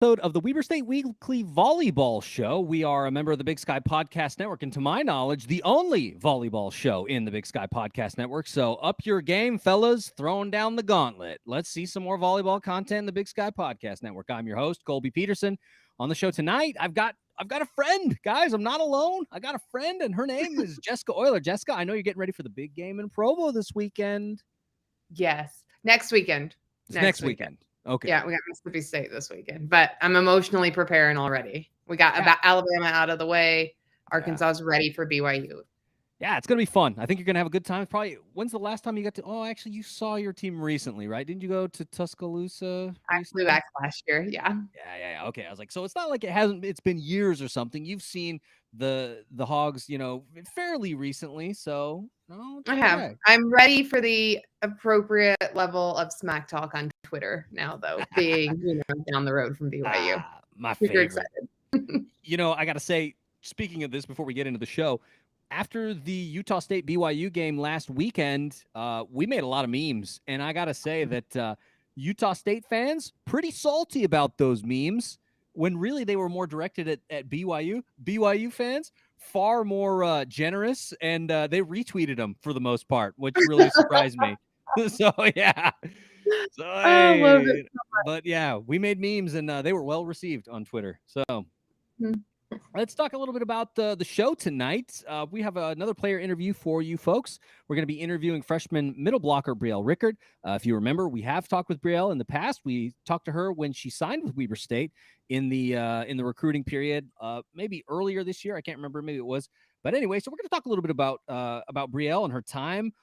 Episode of the Weber State Weekly Volleyball Show. We are a member of the Big Sky Podcast Network, and to my knowledge, the only volleyball show in the Big Sky Podcast Network. So up your game, fellas, throwing down the gauntlet. Let's see some more volleyball content in the Big Sky Podcast Network. I'm your host, Colby Peterson. On the show tonight, I've got a friend, guys. I'm not alone. I got a friend, and her name is Jessica Euler. Jessica, I know you're getting ready for the big game in Provo this weekend. Yes, next weekend. Next weekend. Okay. Yeah, we got Mississippi State this weekend, but I'm emotionally preparing already. We got Alabama out of the way. Arkansas is ready for BYU. Yeah, it's going to be fun. I think you're going to have a good time. Probably, when's the last time you got to, actually, you saw your team recently, right? Didn't you go to Tuscaloosa? I flew back last year, yeah. Yeah. Okay, I was like, so it's not like it's been years or something. You've seen the Hogs, fairly recently, so. No, I have. Okay. I'm ready for the appropriate level of smack talk on Twitter now, though, being down the road from BYU. My favorite. Excited. I got to say, speaking of this, before we get into the show, after the Utah State BYU game last weekend, we made a lot of memes, and I got to say that Utah State fans pretty salty about those memes when really they were more directed at BYU. BYU fans far more generous, and they retweeted them for the most part, which really surprised me. So yeah. So, I love it so much. But yeah, we made memes, and they were well received on Twitter. So let's talk a little bit about the show tonight. We have another player interview for you folks. We're going to be interviewing freshman middle blocker Brielle Rueckert. If you remember, we have talked with Brielle in the past. We talked to her when she signed with Weber State in the recruiting period, maybe earlier this year. I can't remember. Maybe it was. But anyway, so we're going to talk a little bit about Brielle and her time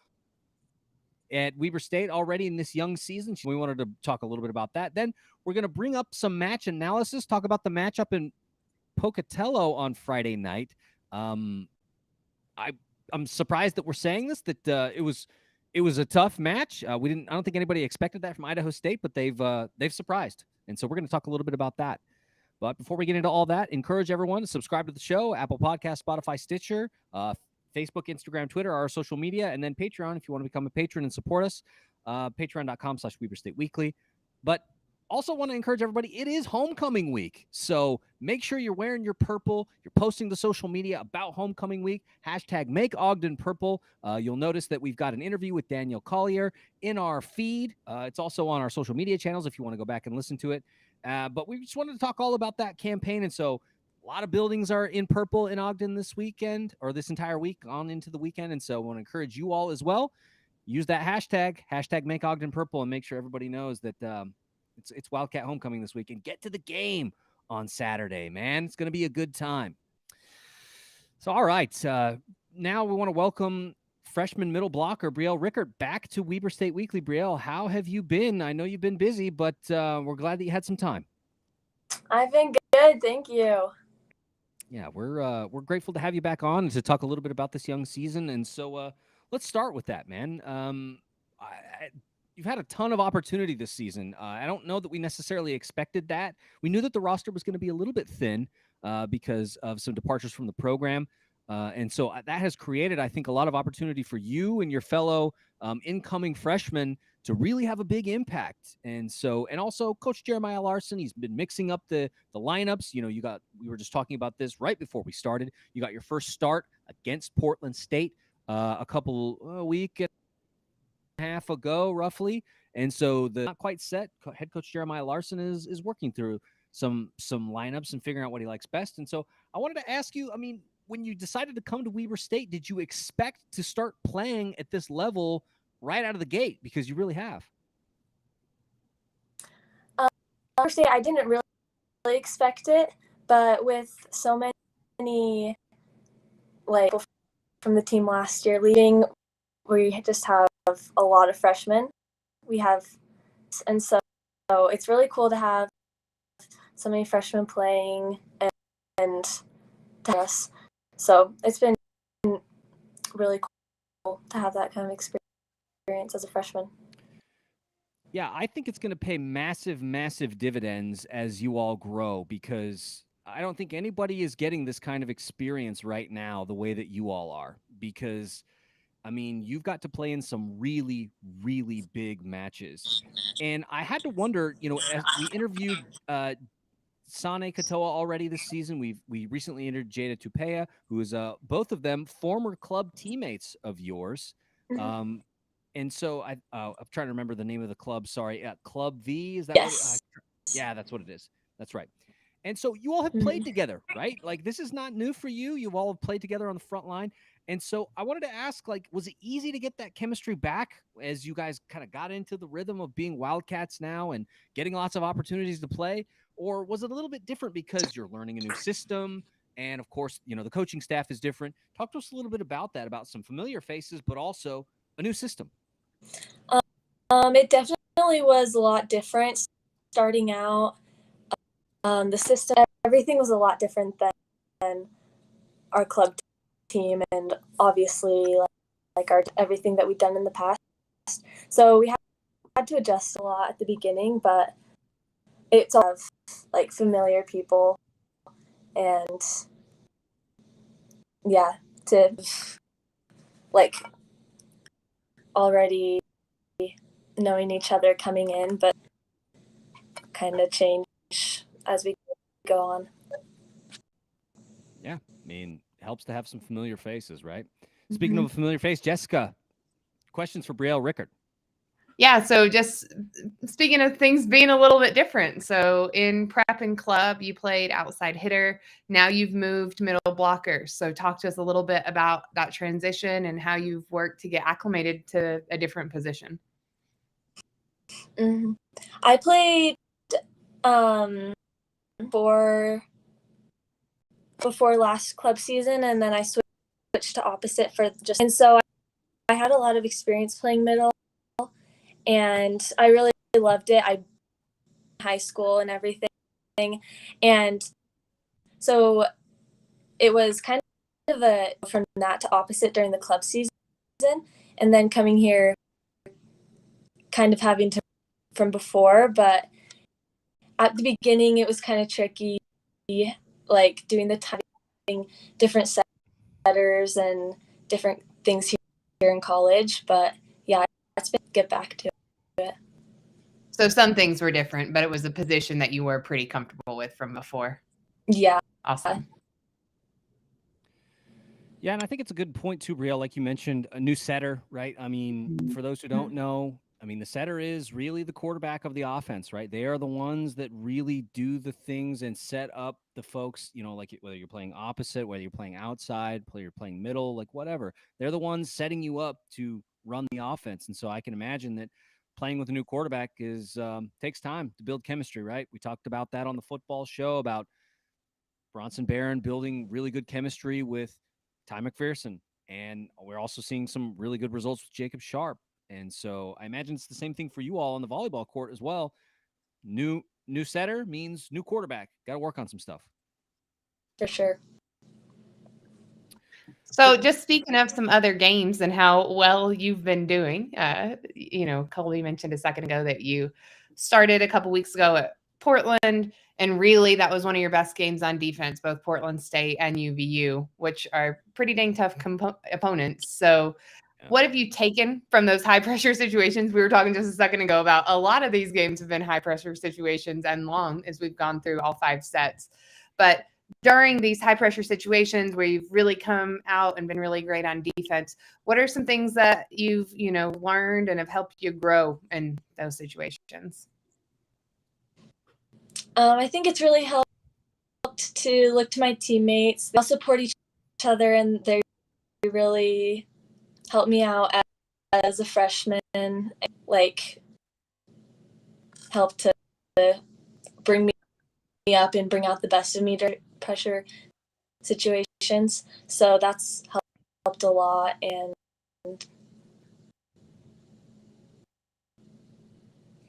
at Weber State already in this young season. We wanted to talk a little bit about that. Then we're going to bring up some match analysis, talk about the matchup in Pocatello on Friday night. I'm surprised that we're saying this, that it was a tough match. I don't think anybody expected that from Idaho State, but they've surprised. And so we're going to talk a little bit about that. But before we get into all that, encourage everyone to subscribe to the show, Apple Podcasts, Spotify, Stitcher, Facebook, Instagram, Twitter, our social media, and then Patreon if you want to become a patron and support us. Patreon.com/Weber State Weekly. But also want to encourage everybody, it is homecoming week. So make sure you're wearing your purple. You're posting to social media about homecoming week. #MakeOgdenPurple. You'll notice that we've got an interview with Daniel Collier in our feed. It's also on our social media channels if you want to go back and listen to it. But we just wanted to talk all about that campaign. And so a lot of buildings are in purple in Ogden this weekend, or this entire week on into the weekend. And so I want to encourage you all as well. Use that hashtag #MakeOgdenPurple, and make sure everybody knows that it's Wildcat homecoming this week, and get to the game on Saturday, man. It's going to be a good time. So, all right. Now we want to welcome freshman middle blocker Brielle Rueckert back to Weber State Weekly. Brielle, how have you been? I know you've been busy, but we're glad that you had some time. I've been good. Thank you. Yeah, we're grateful to have you back on and to talk a little bit about this young season. And so let's start with that, man. You've had a ton of opportunity this season. I don't know that we necessarily expected that. We knew that the roster was going to be a little bit thin because of some departures from the program. And so that has created, I think, a lot of opportunity for you and your fellow incoming freshmen to really have a big impact. And also Coach Jeremiah Larson, he's been mixing up the lineups. We were just talking about this right before we started. You got your first start against Portland State a week and a half ago, roughly. And so the not quite set head coach Jeremiah Larson is working through some lineups and figuring out what he likes best. And so I wanted to ask you, when you decided to come to Weber State, did you expect to start playing at this level right out of the gate? Because you really have. Weber State, I didn't really expect it, but with so many from the team last year leaving, we just have a lot of freshmen. And so it's really cool to have so many freshmen playing and to us. So it's been really cool to have that kind of experience as a freshman. Yeah, I think it's going to pay massive, massive dividends as you all grow, because I don't think anybody is getting this kind of experience right now the way that you all are, because you've got to play in some really, really big matches. And I had to wonder, as we interviewed Sane Katoa already this season. We recently entered Jada Tupea, who is both of them former club teammates of yours. Mhm. And so I'm trying to remember the name of the club. Sorry, Club V. Is that what? Yes. Yeah, that's what it is. That's right. And so you all have played together, right? Like this is not new for you. You've all played together on the front line. And so I wanted to ask, like, was it easy to get that chemistry back as you guys kind of got into the rhythm of being Wildcats now and getting lots of opportunities to play? Or was it a little bit different because you're learning a new system? And of course, the coaching staff is different. Talk to us a little bit about that, about some familiar faces, but also a new system. It definitely was a lot different starting out. The system, everything was a lot different than our club team, and obviously like our everything that we've done in the past. So we had to adjust a lot at the beginning, but it's all of like familiar people, and yeah, to like already knowing each other coming in, but kind of change as we go on. Yeah, I mean, it helps to have some familiar faces, right? Speaking of a familiar face, Jessica, questions for Brielle Rueckert. Yeah, so just speaking of things being a little bit different. So in prep and club, you played outside hitter. Now you've moved middle blocker. So talk to us a little bit about that transition and how you've worked to get acclimated to a different position. Mm-hmm. I played before last club season, and then I switched to opposite and so I had a lot of experience playing middle, and I really loved it. I high school and everything, and so it was kind of from that to opposite during the club season, and then coming here kind of having to from before, but at the beginning it was kind of tricky, like doing the timing, different setters and different things here in college, but yeah, it's been get back to it. So some things were different, but it was a position that you were pretty comfortable with from before. Yeah. Awesome. Yeah, and I think it's a good point too, Brielle. Like you mentioned, a new setter, right? I mean, for those who don't know, I mean, the setter is really the quarterback of the offense, right? They are the ones that really do the things and set up the folks, like whether you're playing opposite, whether you're playing outside, whether you're playing middle, like whatever. They're the ones setting you up to run the offense. And so I can imagine that playing with a new quarterback takes time to build chemistry, right? We talked about that on the football show about Bronson Barron building really good chemistry with Ty McPherson. And we're also seeing some really good results with Jacob Sharp. And so I imagine it's the same thing for you all on the volleyball court as well. New setter means new quarterback. Got to work on some stuff. For sure. So just speaking of some other games and how well you've been doing, Colby mentioned a second ago that you started a couple weeks ago at Portland, and really that was one of your best games on defense, both Portland State and UVU, which are pretty dang tough opponents. So what have you taken from those high pressure situations? We were talking just a second ago about a lot of these games have been high pressure situations and long as we've gone through all 5 sets. But during these high pressure situations where you've really come out and been really great on defense, what are some things that you've, learned and have helped you grow in those situations? I think it's really helped to look to my teammates. They all support each other, and they really helped me out as a freshman, like help to bring me up and bring out the best of me during pressure situations. So that's helped a lot. And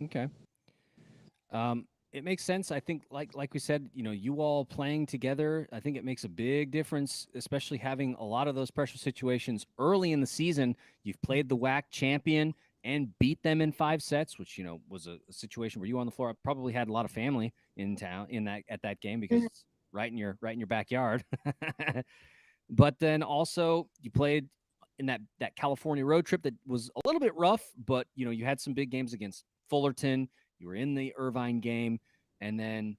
okay. It makes sense. I think like we said, you all playing together, I think it makes a big difference, especially having a lot of those pressure situations early in the season. You've played the WAC champion and beat them in 5 sets, which, was a situation where you on the floor probably had a lot of family in town at that game because it's right in your backyard. But then also you played in that California road trip that was a little bit rough, but you had some big games against Fullerton. You were in the Irvine game, and then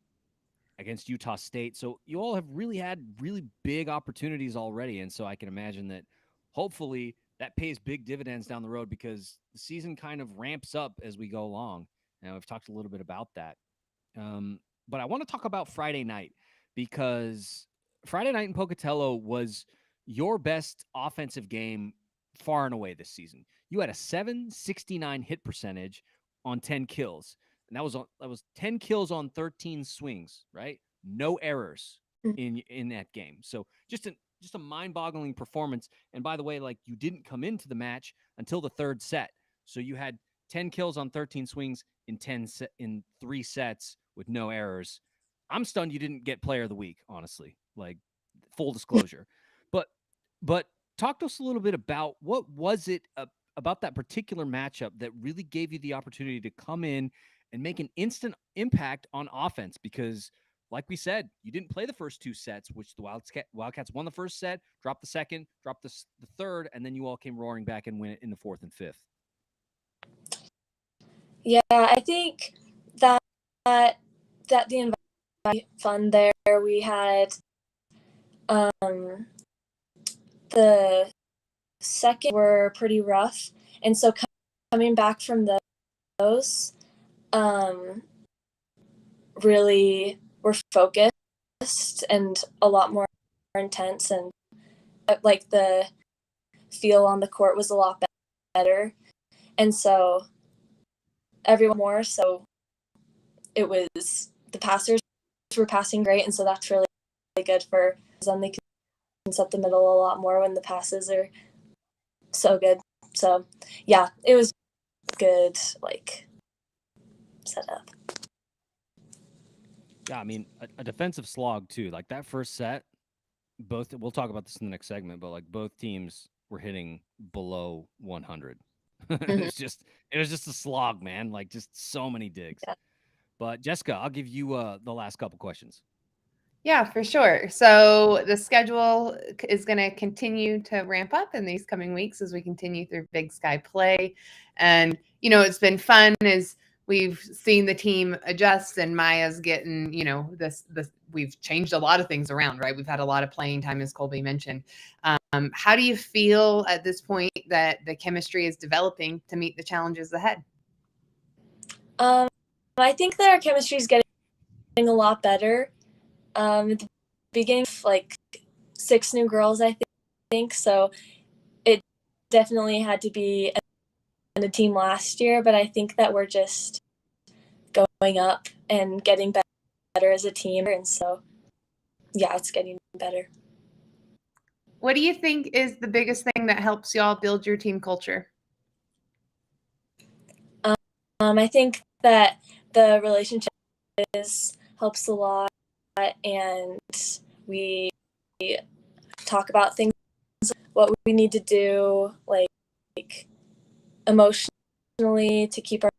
against Utah State. So you all have really had really big opportunities already. And so I can imagine that hopefully that pays big dividends down the road because the season kind of ramps up as we go along. And we've talked a little bit about that. But I want to talk about Friday night because Friday night in Pocatello was your best offensive game far and away this season. You had a 769 hit percentage on 10 kills. And that was 10 kills on 13 swings, right? No errors in that game. So just a mind-boggling performance. And by the way, like you didn't come into the match until the third set. So you had 10 kills on 13 swings in 3 sets with no errors. I'm stunned you didn't get player of the week, honestly. Like full disclosure. But talk to us a little bit about what was it about that particular matchup that really gave you the opportunity to come in and make an instant impact on offense because like we said, you didn't play the first 2 sets, which the Wildcats won the first set, dropped the second, dropped the third, and then you all came roaring back and win it in the 4th and 5th. Yeah, I think that the environment fun there. We had the second were pretty rough, and so coming back from those, really were focused and a lot more intense, and like the feel on the court was a lot better, and so everyone more. So it was the passers were passing great, and so that's really good for them. They can set the middle a lot more when the passes are so good. So yeah, it was good, like setup. Yeah, I mean a defensive slog too. Like that first set, we'll talk about this in the next segment, but like both teams were hitting below 100. It was just a slog, man. Like just so many digs. Yeah. But Jessica, I'll give you the last couple questions. Yeah, for sure. So the schedule is going to continue to ramp up in these coming weeks as we continue through Big Sky play. And, you know, it's been fun as we've seen the team adjust and Maya's getting, you know, this we've changed a lot of things around, right? We've had a lot of playing time, as Colby mentioned. How do you feel at this point that the chemistry is developing to meet the challenges ahead? I think that our chemistry is getting a lot better. At the beginning, like 6 new girls, I think. So it definitely had to be in a team last year, but I think that we're just going up and getting better as a team. And so, yeah, it's getting better. What do you think is the biggest thing that helps y'all build your team culture? I think that the relationship helps a lot, and we talk about things, what we need to do, like emotionally to keep our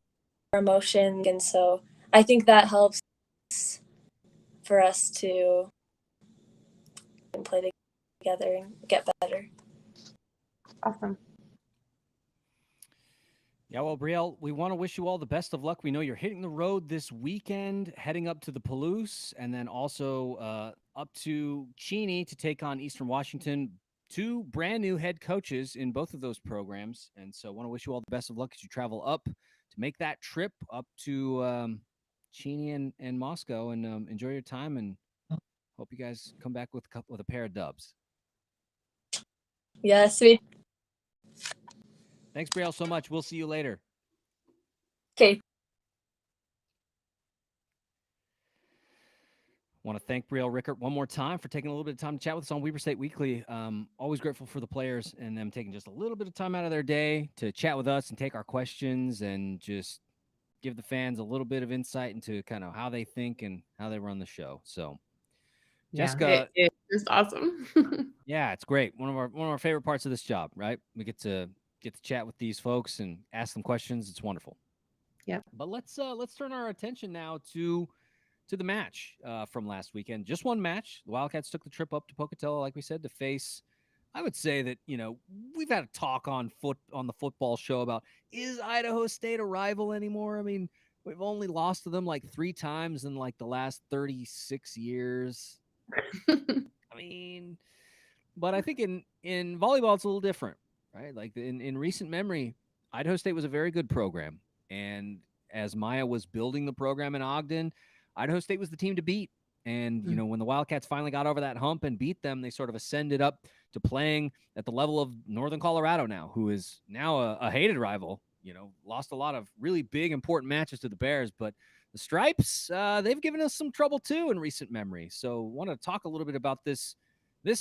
emotion. And so I think that helps for us to play together and get better. Awesome. Yeah, well, Brielle, we want to wish you all the best of luck. We know you're hitting the road this weekend, heading up to the Palouse, and then also up to Cheney to take on Eastern Washington. 2 brand new head coaches in both of those programs. And so I want to wish you all the best of luck as you travel up to make that trip up to Cheney and Moscow, and enjoy your time, and hope you guys come back with a pair of dubs. Yeah, sweet. Thanks, Brielle, so much. We'll see you later. Okay. Want to thank Brielle Rueckert one more time for taking a little bit of time to chat with us on Weber State Weekly. Always grateful for the players and them taking just a little bit of time out of their day to chat with us and take our questions and just give the fans a little bit of insight into kind of how they think and how they run the show. So, Yeah, Jessica, it's just awesome. yeah, it's great. One of our favorite parts of this job, right? We get to chat with these folks and ask them questions. It's wonderful. Yeah. But let's turn our attention now to the match from last weekend. Just one match. The Wildcats took the trip up to Pocatello, like we said, to face. I would say that, you know, we've had a talk on the football show about, is Idaho State a rival anymore? I mean, we've only lost to them like 3 times in like the last 36 years. I mean, but I think in volleyball it's a little different, right? Like in recent memory, Idaho State was a very good program, and as Maya was building the program in Ogden, Idaho State was the team to beat. And you know, when the Wildcats finally got over that hump and beat them, they sort of ascended up to playing at the level of Northern Colorado now, who is now a hated rival. You know, lost a lot of really big, important matches to the Bears, but the Stripes, they've given us some trouble too in recent memory. So, want to talk a little bit about this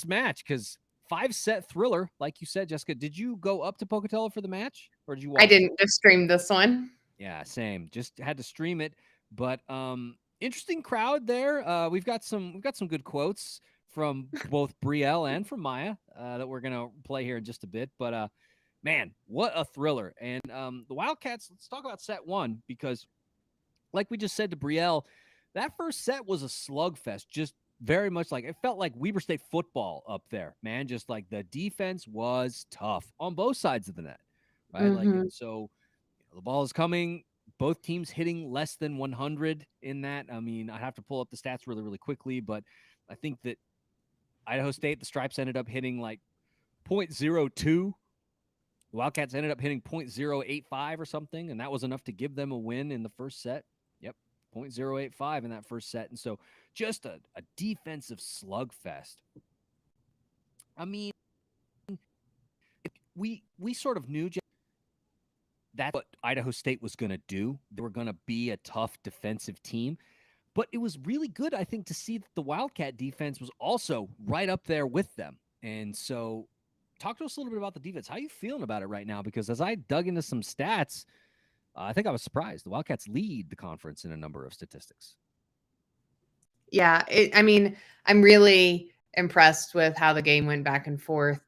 match, because 5-set thriller, like you said, Jessica. Did you go up to Pocatello for the match, or did you watch I didn't just stream this one. Yeah, same. Just had to stream it, but interesting crowd there. We've got some good quotes from both Brielle and from Maya that we're gonna play here in just a bit. But man, what a thriller! And the Wildcats. Let's talk about set one, because, like we just said to Brielle, that first set was a slugfest. Just very much like it felt like Weber State football up there, man. Just like the defense was tough on both sides of the net, right? Like, and so the ball is coming. Both teams hitting less than 100 in that. I mean, I have to pull up the stats really, really quickly, but I think that Idaho State, the Stripes ended up hitting like 0.02. The Wildcats ended up hitting 0.085 or something, and that was enough to give them a win in the first set. Yep, 0.085 in that first set. And so just a defensive slugfest. I mean, we sort of knew that's what Idaho State was going to do. They were going to be a tough defensive team. But it was really good, I think, to see that the Wildcat defense was also right up there with them. And so talk to us a little bit about the defense. How are you feeling about it right now? Because as I dug into some stats, I think I was surprised. The Wildcats lead the conference in a number of statistics. Yeah, I mean, I'm really impressed with how the game went back and forth.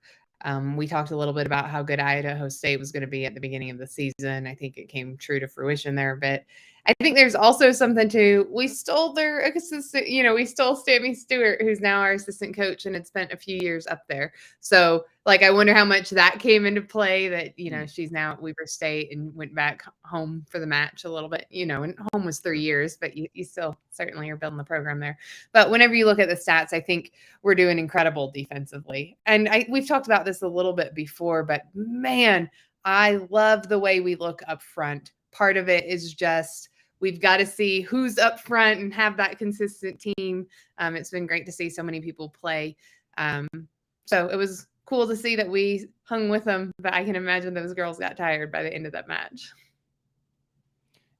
We talked a little bit about how good Idaho State was going to be at the beginning of the season. I think it came true to fruition there a bit. I think there's also something to, we stole their assistant, we stole Stammy Stewart, who's now our assistant coach and had spent a few years up there. So, like, I wonder how much that came into play that, she's now at Weber State and went back home for the match a little bit, and home was 3 years, but you still certainly are building the program there. But whenever you look at the stats, I think we're doing incredible defensively. And we've talked about this a little bit before, but man, I love the way we look up front. Part of it is just we've got to see who's up front and have that consistent team. It's been great to see so many people play. So it was cool to see that we hung with them, but I can imagine those girls got tired by the end of that match.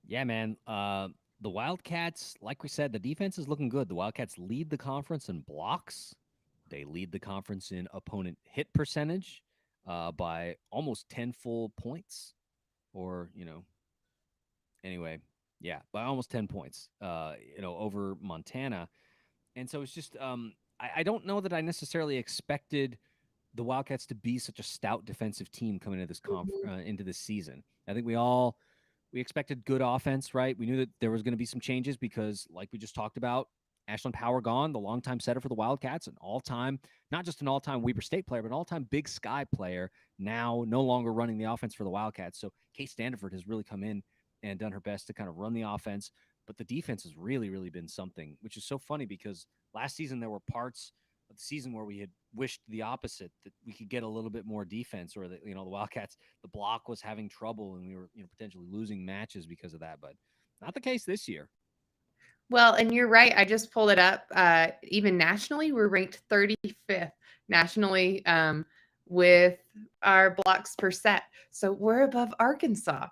Yeah, man. The Wildcats, like we said, the defense is looking good. The Wildcats lead the conference in blocks. They lead the conference in opponent hit percentage by almost 10 full points, or, anyway, yeah, by almost 10 points, over Montana. And so it's just, I don't know that I necessarily expected the Wildcats to be such a stout defensive team coming into this into this season. I think we expected good offense, right? We knew that there was going to be some changes because, like we just talked about, Ashlyn Power gone, the longtime setter for the Wildcats, an all-time, not just an all-time Weber State player, but an all-time Big Sky player, now no longer running the offense for the Wildcats. So Kate Standiford has really come in and done her best to kind of run the offense. But the defense has really, really been something, which is so funny because last season there were parts of the season where we had wished the opposite, that we could get a little bit more defense, or that, the Wildcats, the block was having trouble and we were, potentially losing matches because of that. But not the case this year. Well, and you're right. I just pulled it up. Even nationally, we're ranked 35th nationally with our blocks per set. So we're above Arkansas.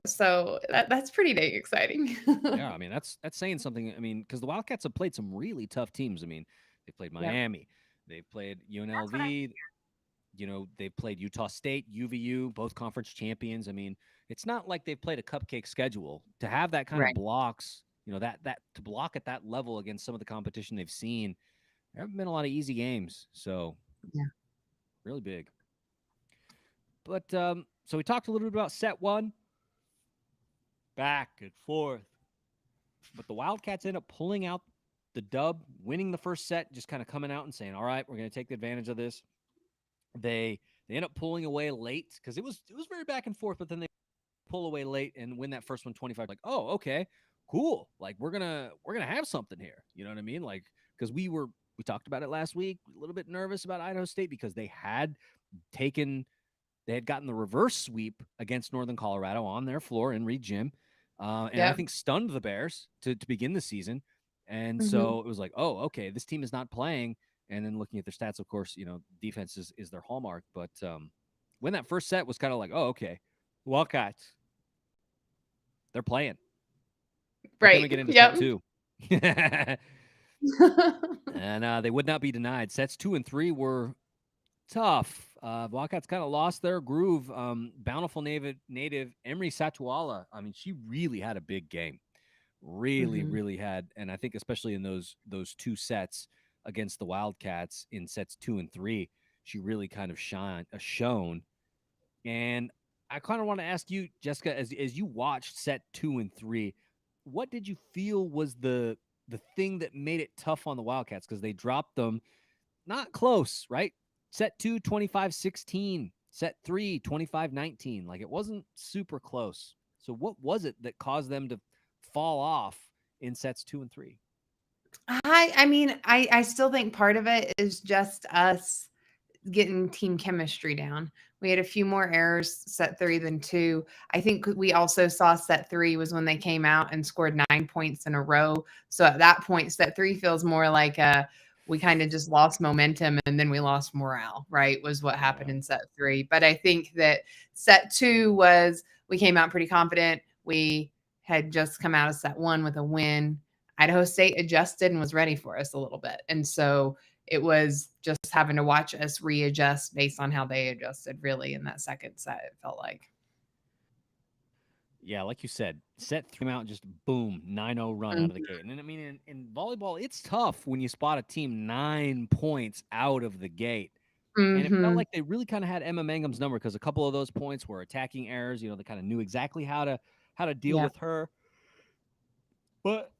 So that's pretty dang exciting. Yeah, I mean, that's saying something. I mean, because the Wildcats have played some really tough teams. I mean, they played Miami. Yep. They've played UNLV. They've played Utah State, UVU, both conference champions. I mean, it's not like they've played a cupcake schedule. To have that kind of blocks, that to block at that level against some of the competition they've seen, there haven't been a lot of easy games. So, yeah, really big. But so we talked a little bit about set one, back and forth. But the Wildcats end up pulling out the dub, winning the first set, just kind of coming out and saying, all right, we're going to take advantage of this. They end up pulling away late because it was very back and forth, but then they pull away late and win that first one 25. Like, oh, okay, cool. Like we're gonna have something here. You know what I mean? Like because we talked about it last week. A little bit nervous about Idaho State because they had gotten the reverse sweep against Northern Colorado on their floor in Reed Gym, and I think stunned the Bears to begin the season. And so it was like, oh, okay, this team is not playing. And then looking at their stats, of course, defense is their hallmark. But when that first set was kind of like, oh, okay, Wildcats, they're playing. But right. then we get into set two. And they would not be denied. Sets 2 and 3 were tough. Wildcats kind of lost their groove. Bountiful native Emery Satuala. I mean, she really had a big game. Really had, and I think especially in those 2 sets against the Wildcats in sets 2 and 3, she really kind of shone. And I kind of want to ask you, Jessica, as you watched set 2 and 3, what did you feel was the thing that made it tough on the Wildcats? Because they dropped them not close, right? Set 2, 25-16. Set 3, 25-19. Like it wasn't super close. So what was it that caused them to fall off in sets 2 and 3? I mean, I still think part of it is just us getting team chemistry down. We had a few more errors set 3 than 2. I think we also saw set 3 was when they came out and scored 9 points in a row. So at that point, set 3 feels more like we kind of just lost momentum and then we lost morale, right? Was what happened in set 3. But I think that set 2 was we came out pretty confident. We had just come out of set 1 with a win. Idaho State adjusted and was ready for us a little bit. And so it was just having to watch us readjust based on how they adjusted really in that second set, it felt like. Yeah, like you said, set 3 out, just boom, 9-0 run out of the gate. And I mean, in volleyball, it's tough when you spot a team 9 points out of the gate. And it felt like they really kind of had Emma Mangum's number because a couple of those points were attacking errors. They kind of knew exactly how to deal with her. But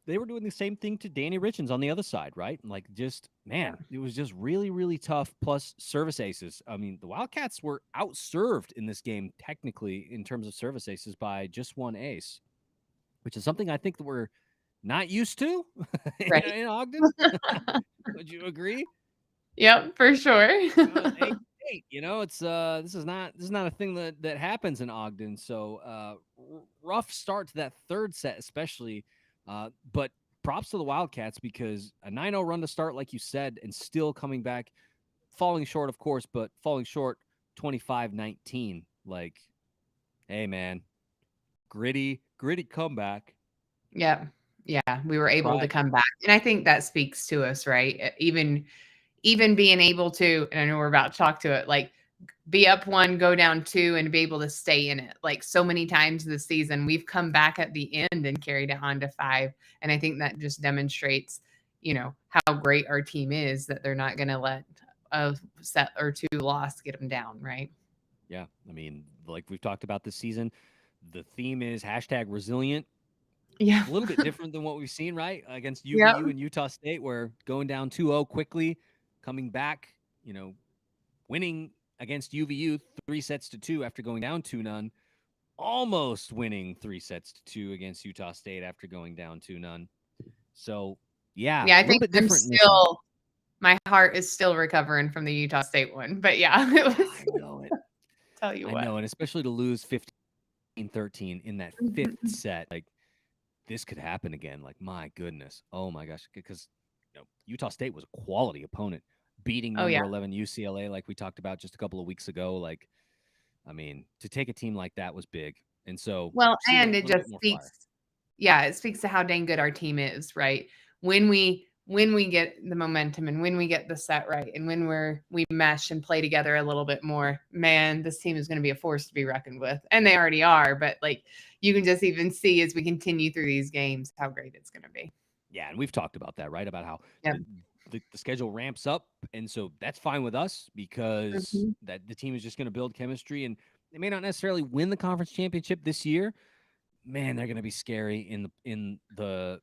they were doing the same thing to Danny Richens on the other side, right? Like just, man, it was just really, really tough. Plus service aces. I mean, the Wildcats were outserved in this game, technically, in terms of service aces by just 1 ace, which is something I think that we're not used to in Ogden. Would you agree? Yep, for sure. 8-8, it's this is not a thing that happens in Ogden. So rough start to that third set, especially. But props to the Wildcats because a 9-0 run to start, like you said, and still coming back, falling short, of course, but falling short 25-19. Like, hey, man, gritty comeback. Yeah. We were able to come back. And I think that speaks to us, right? Even being able to, and I know we're about to talk to it, like be up 1, go down 2, and be able to stay in it. Like so many times this season, we've come back at the end and carried it on to 5. And I think that just demonstrates, how great our team is that they're not going to let a set or 2 loss get them down, right? Yeah. I mean, like we've talked about this season, the theme is #resilient. Yeah. A little bit different than what we've seen, right? Against UVU and Utah State, where going down 2-0 quickly, coming back, winning against UVU 3-2 after going down 2-0, almost winning 3-2 against Utah State after going down 2-0. So, yeah, I think my heart is still recovering from the Utah State one. But yeah, it was, I know it. Tell you what. I know, and especially to lose 15-13 in that 5th set, like this could happen again. Like, my goodness. Oh my gosh. Because Utah State was a quality opponent, beating number 11 UCLA, like we talked about just a couple of weeks ago. Like, I mean, to take a team like that was big. And so, and it just speaks. Yeah, it speaks to how dang good our team is, right? When we get the momentum and when we get the set right and when we mesh and play together a little bit more, man, this team is going to be a force to be reckoned with. And they already are, but like you can just even see as we continue through these games how great it's going to be. Yeah, and we've talked about that, right? About how the schedule ramps up, and so that's fine with us because that the team is just going to build chemistry, and they may not necessarily win the conference championship this year. Man, they're going to be scary in the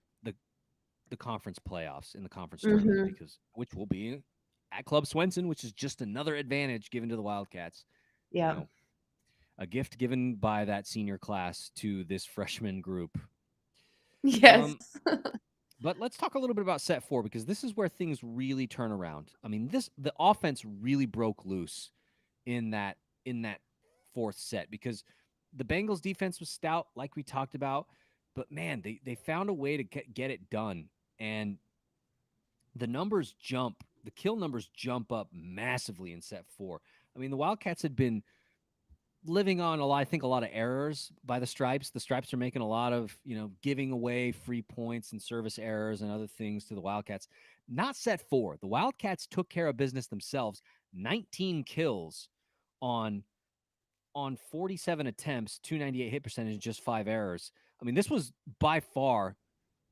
conference playoffs, in the conference tournament, because which will be at Club Swenson, which is just another advantage given to the Wildcats. Yeah. a gift given by that senior class to this freshman group. Yes. But let's talk a little bit about set 4, because this is where things really turn around. I mean, the offense really broke loose in that fourth set, because the Bengals defense was stout, like we talked about, but man, they found a way to get it done, and the kill numbers jump up massively in set 4. I mean, the Wildcats had been living on a lot of errors by the Stripes. The Stripes are making a lot of, giving away free points and service errors and other things to the Wildcats. Not set 4. The Wildcats took care of business themselves. 19 kills on 47 attempts, 298 hit percentage, just 5 errors. I mean, this was by far,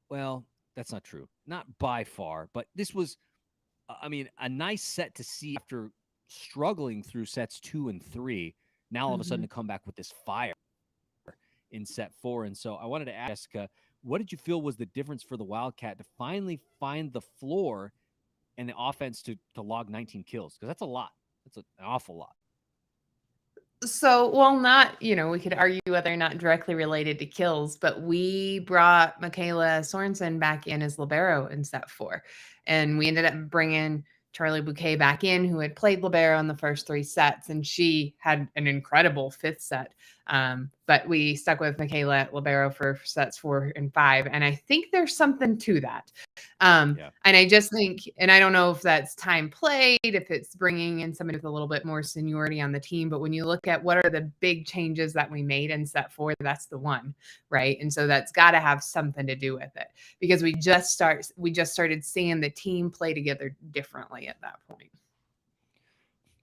well, that's not true. Not by far, but this was, a nice set to see after struggling through sets 2 and 3. Now, all of a sudden, to come back with this fire in set 4. And so I wanted to ask, what did you feel was the difference for the Wildcat to finally find the floor and the offense to log 19 kills? Because that's a lot. That's an awful lot. So, well, not, we could argue whether or not directly related to kills, but we brought Michaela Sorensen back in as libero in set 4. And we ended up bringing Charlie Bouquet back in, who had played libero in the first 3 sets, and she had an incredible 5th set. But we stuck with Michaela at libero for sets 4 and 5. And I think there's something to that. And I just think, and I don't know if that's time played, if it's bringing in somebody with a little bit more seniority on the team, but when you look at what are the big changes that we made in set 4, that's the one, right? And so that's got to have something to do with it, because we just started seeing the team play together differently at that point.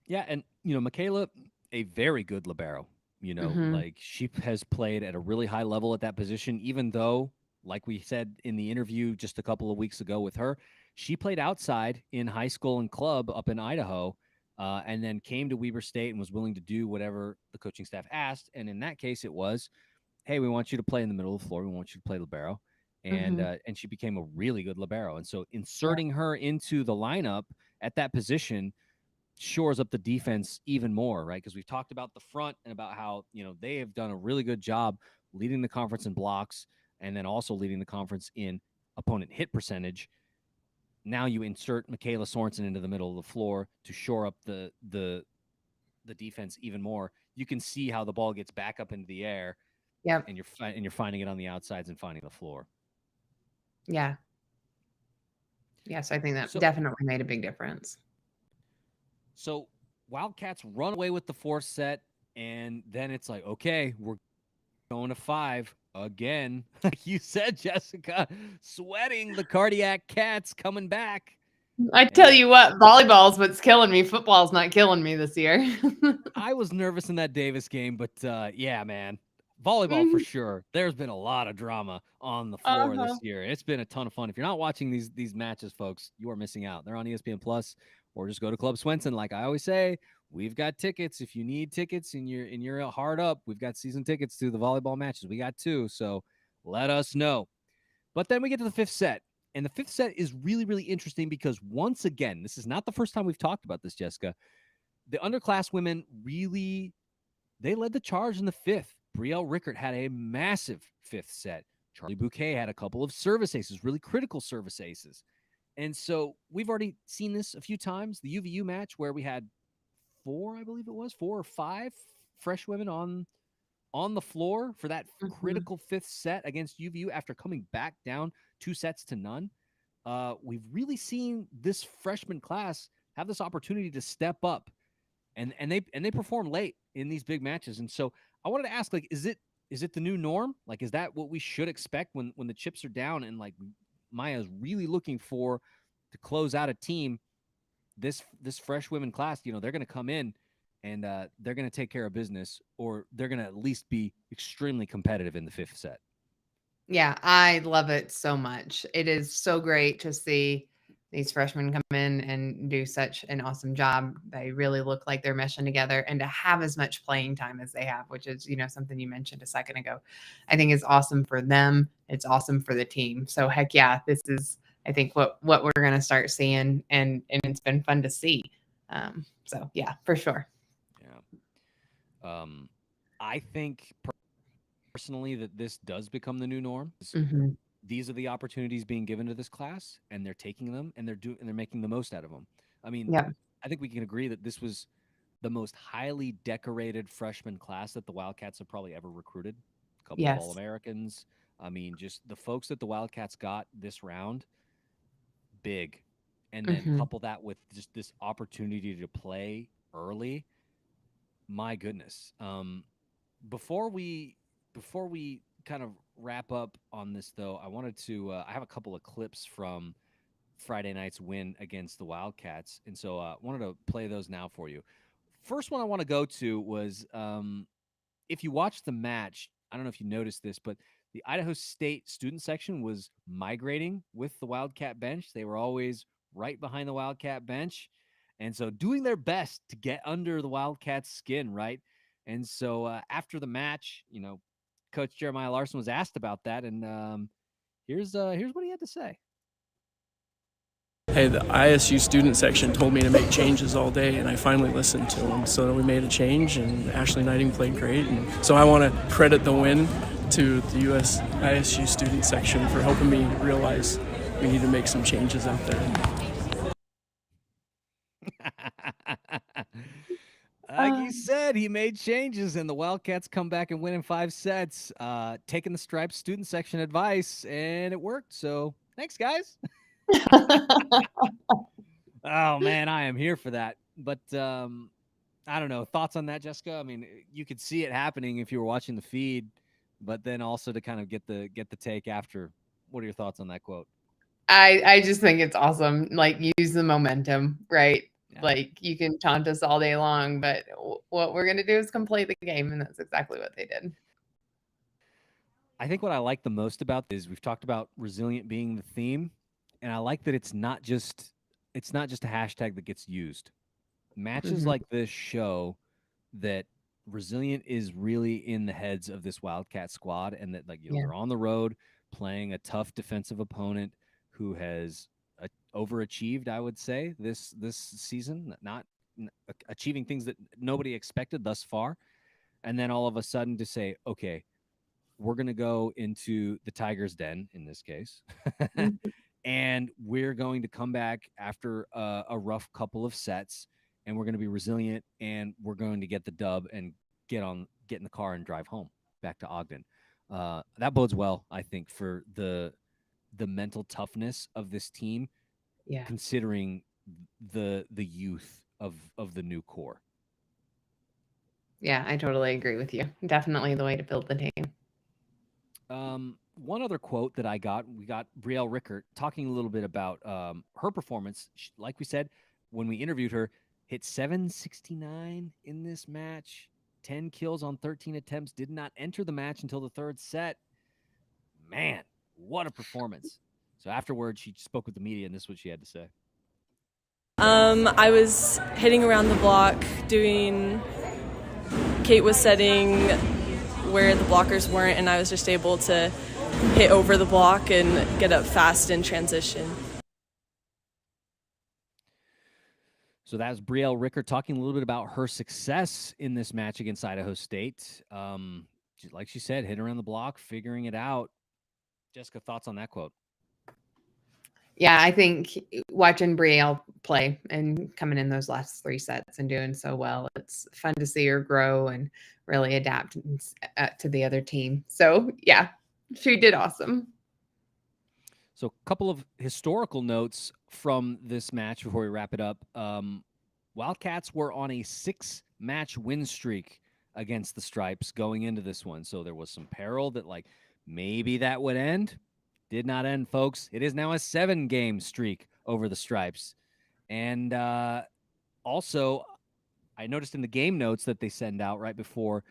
Yeah, and Michaela, a very good libero. Like, she has played at a really high level at that position, even though, like we said in the interview just a couple of weeks ago with her, she played outside in high school and club up in Idaho, and then came to Weber State and was willing to do whatever the coaching staff asked. And in that case, it was, hey, we want you to play in the middle of the floor. We want you to play libero. And she became a really good libero. And so inserting her into the lineup at that position shores up the defense even more, right? Because we've talked about the front and about how, they have done a really good job leading the conference in blocks and then also leading the conference in opponent hit percentage. Now you insert Michaela Sorensen into the middle of the floor to shore up the defense even more. You can see how the ball gets back up into the air. Yeah. And you're finding it on the outsides and finding the floor. Yeah. Yes, I think that definitely made a big difference. So Wildcats run away with the 4th set, and then it's like, okay, we're going to 5 again. Like you said, Jessica, sweating the cardiac cats coming back. I tell you what, volleyball's what's killing me. Football's not killing me this year. I was nervous in that Davis game, but yeah, man. Volleyball for sure. There's been a lot of drama on the floor this year. It's been a ton of fun. If you're not watching these matches, folks, you are missing out. They're on ESPN Plus, or just go to Club Swenson. Like I always say, we've got tickets. If you need tickets and you're hard up, we've got season tickets to the volleyball matches. We got 2, so let us know. But then we get to the 5th set, and the 5th set is really, really interesting because once again, this is not the first time we've talked about this, Jessica. The underclass women they led the charge in the 5th. Brielle Rueckert had a massive 5th set. Charlie Bouquet had a couple of service aces, really critical service aces. And so we've already seen this a few times. The UVU match where we had 4 or 5 fresh women on the floor for that critical 5th set against UVU after coming back down 2 sets to none. We've really seen this freshman class have this opportunity to step up, and they perform late in these big matches. And so I wanted to ask, like, is it the new norm? Like, is that what we should expect when the chips are down and like Maya's really looking to close out a team? This fresh women class, they're going to come in and they're going to take care of business, or they're going to at least be extremely competitive in the 5th set. Yeah, I love it so much. It is so great to see these freshmen come in and do such an awesome job. They really look like they're meshing together, and to have as much playing time as they have, which is, something you mentioned a second ago, I think is awesome for them. It's awesome for the team. So heck yeah, this is, I think, what we're going to start seeing, and it's been fun to see. So yeah, for sure. Yeah. I think personally that this does become the new norm. Mm-hmm. These are the opportunities being given to this class, and they're taking them, and they're making the most out of them. I mean, Yeah. I think we can agree that this was the most highly decorated freshman class that the Wildcats have probably ever recruited. A couple of Yes. All-Americans. I mean, just the folks that the Wildcats got this round, big. And then Mm-hmm. couple that with just this opportunity to play early. My goodness. Before we kind of wrap up on this, though, I wanted to I have a couple of clips from Friday night's win against the Wildcats, and so I wanted to play those now for you. First one I want to go to was if you watched the match, I don't know if you noticed this, but the Idaho State student section was migrating with the Wildcat bench. They were always right behind the Wildcat bench, and so doing their best to get under the Wildcats' skin, right? And so after the match, Coach Jeremiah Larson was asked about that, and here's what he had to say. Hey, the ISU student section told me to make changes all day, and I finally listened to them. So we made a change, and Ashley Knighting played great. And so I want to credit the win to the U.S. ISU student section for helping me realize we need to make some changes out there. Like he said, he made changes, and the Wildcats come back and win in 5 sets, taking the Stripes student section advice, and it worked. So thanks, guys. Oh, man, I am here for that. But I don't know. Thoughts on that, Jessica? I mean, you could see it happening if you were watching the feed, but then also to kind of get the take after. What are your thoughts on that quote? I just think it's awesome. Like, use the momentum, right? Yeah. Like, you can taunt us all day long, but what we're going to do is complete the game, and that's exactly what they did. I think what I like the most about this is we've talked about resilient being the theme, and I like that it's not just a hashtag that gets used. Matches like this show that resilient is really in the heads of this Wildcat squad, and that they're on the road playing a tough defensive opponent who has overachieved, I would say, this season, not achieving things that nobody expected thus far, and then all of a sudden to say, okay, we're going to go into the Tiger's den in this case, and we're going to come back after a rough couple of sets, and we're going to be resilient, and we're going to get the dub and get in the car and drive home back to Ogden. That bodes well, I think, for the mental toughness of this team, considering the youth of the new core. Yeah, I totally agree with you. Definitely the way to build the team. One other quote that we got Brielle Rueckert talking a little bit about her performance. Like we said, when we interviewed her, hit 769 in this match, 10 kills on 13 attempts, did not enter the match until the third set. Man, what a performance. So afterwards, she spoke with the media, and this is what she had to say. I was hitting around the block, Kate was setting where the blockers weren't, and I was just able to hit over the block and get up fast in transition. So that was Brielle Rueckert talking a little bit about her success in this match against Idaho State. Like she said, hit around the block, figuring it out. Jessica, thoughts on that quote? Yeah, I think watching Brielle play and coming in those last 3 sets and doing so well, it's fun to see her grow and really adapt to the other team. So, yeah, she did awesome. So a couple of historical notes from this match before we wrap it up. Wildcats were on a 6-match win streak against the Stripes going into this one. So there was some peril that maybe that would end. Did not end, folks. It is now a 7-game streak over the Stripes. And also, I noticed in the game notes that they send out right before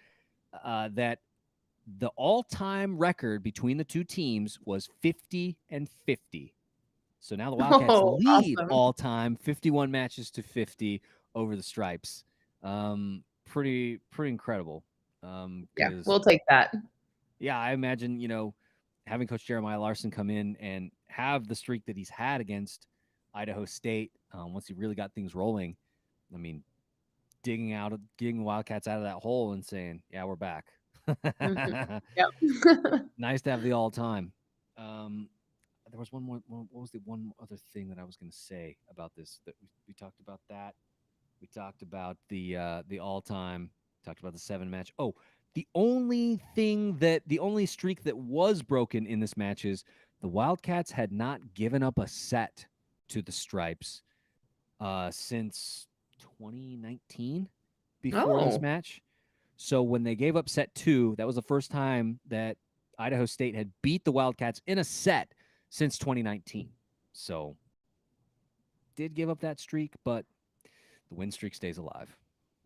that the all-time record between the two teams was 50-50. So now the Wildcats lead all-time 51 matches to 50 over the Stripes. Pretty incredible. Yeah, we'll take that. Yeah, I imagine, having Coach Jeremiah Larson come in and have the streak that he's had against Idaho State once he really got things rolling. I mean, digging Wildcats out of that hole and saying, "Yeah, we're back." Yep. Nice to have the all-time. There was one more. What was the one other thing that I was going to say about this? That we talked about that. We talked about the all-time. Talked about the 7-match. Oh, the only streak that was broken in this match is the Wildcats had not given up a set to the Stripes since 2019 before this Oh. match. So when they gave up set 2, that was the first time that Idaho State had beat the Wildcats in a set since 2019. So did give up that streak, but the win streak stays alive.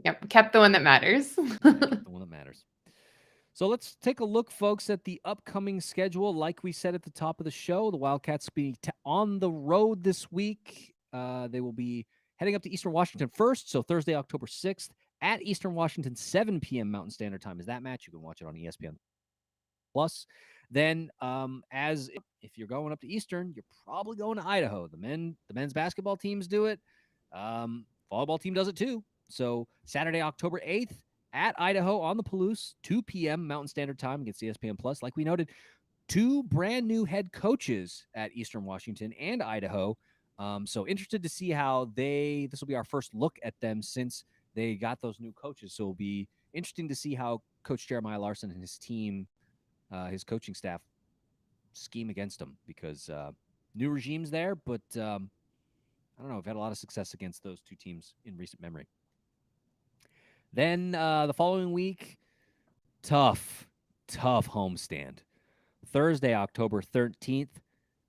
Yep. Kept the one that matters. The one that matters. So let's take a look, folks, at the upcoming schedule. Like we said at the top of the show, the Wildcats be on the road this week. They will be heading up to Eastern Washington first, so Thursday, October 6th at Eastern Washington, 7 p.m. Mountain Standard Time is that match. You can watch it on ESPN Plus. Then, as if you're going up to Eastern, you're probably going to Idaho. The men's basketball teams do it. Volleyball team does it too. So Saturday, October 8th at Idaho on the Palouse, 2 p.m. Mountain Standard Time against ESPN Plus. Like we noted, 2 brand new head coaches at Eastern Washington and Idaho. So interested to see how this will be our first look at them since they got those new coaches. So it'll be interesting to see how Coach Jeremiah Larson and his team, his coaching staff, scheme against them because new regimes there, but I don't know. I've had a lot of success against those 2 teams in recent memory. Then the following week, tough homestand. Thursday, October 13th,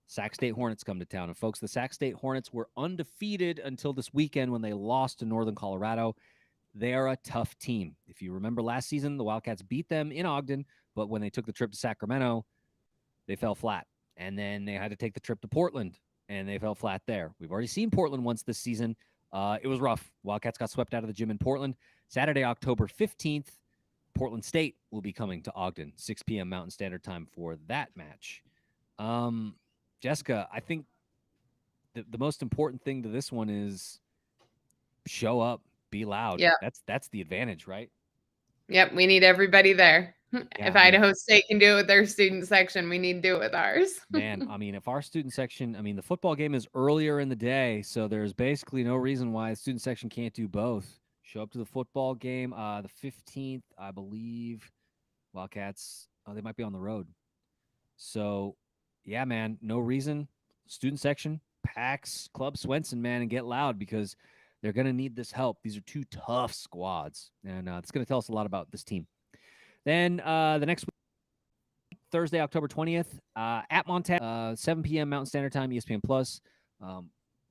Sac State Hornets come to town. And folks, the Sac State Hornets were undefeated until this weekend when they lost to Northern Colorado. They are a tough team. If you remember last season, the Wildcats beat them in Ogden, but when they took the trip to Sacramento, they fell flat. And then they had to take the trip to Portland, and they fell flat there. We've already seen Portland once this season. It was rough. Wildcats got swept out of the gym in Portland. Saturday, October 15th, Portland State will be coming to Ogden, 6 p.m. Mountain Standard Time for that match. Jessica, I think the most important thing to this one is show up, be loud. Yeah. That's the advantage, right? Yep. We need everybody there. Yeah, if Idaho State can do it with their student section, we need to do it with ours. Man, I mean, if our student section, the football game is earlier in the day, so there's basically no reason why the student section can't do both. Show up to the football game. The 15th, I believe, Wildcats, they might be on the road. So, yeah, man, no reason. Student section, PAX, Club Swenson, man, and get loud because they're going to need this help. These are 2 tough squads, and it's going to tell us a lot about this team. Then the next week, Thursday, October 20th, at Montana, 7 p.m. Mountain Standard Time, ESPN Plus.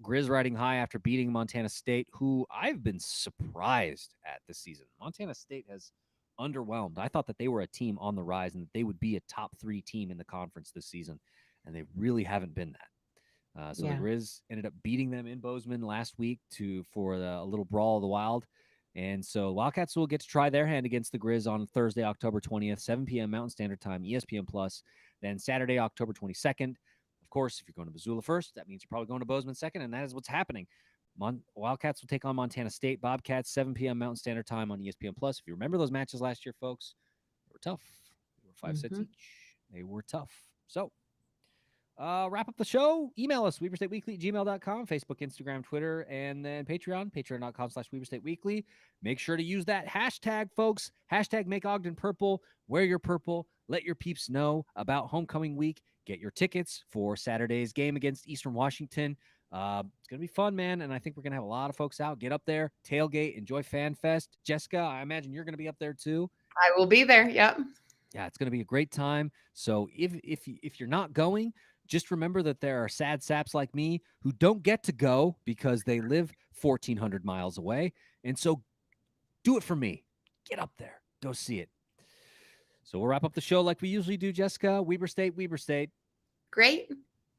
Grizz riding high after beating Montana State, who I've been surprised at this season. Montana State has underwhelmed. I thought that they were a team on the rise and that they would be a top 3 team in the conference this season, and they really haven't been that. The Grizz ended up beating them in Bozeman last week for a little brawl of the wild. And so Wildcats will get to try their hand against the Grizz on Thursday, October 20th, 7 p.m. Mountain Standard Time, ESPN Plus. Then Saturday, October 22nd. Of course, if you're going to Missoula first, that means you're probably going to Bozeman second, and that is what's happening. Wildcats will take on Montana State. Bobcats, 7 p.m. Mountain Standard Time on ESPN Plus. If you remember those matches last year, folks, they were tough. They were 5 sets each. They were tough. So, wrap up the show. Email us, WeberStateWeekly@gmail.com, Facebook, Instagram, Twitter, and then patreon.com/WeberStateWeekly. Make sure to use that hashtag, folks. Hashtag Make Ogden Purple. Wear your purple. Let your peeps know about homecoming week. Get your tickets for Saturday's game against Eastern Washington. It's going to be fun, man, and I think we're going to have a lot of folks out. Get up there, tailgate, enjoy Fan Fest. Jessica, I imagine you're going to be up there too. I will be there, yep. Yeah, it's going to be a great time. So if you're not going, just remember that there are sad saps like me who don't get to go because they live 1,400 miles away. And so do it for me. Get up there. Go see it. So we'll wrap up the show like we usually do, Jessica. Weber State. Great.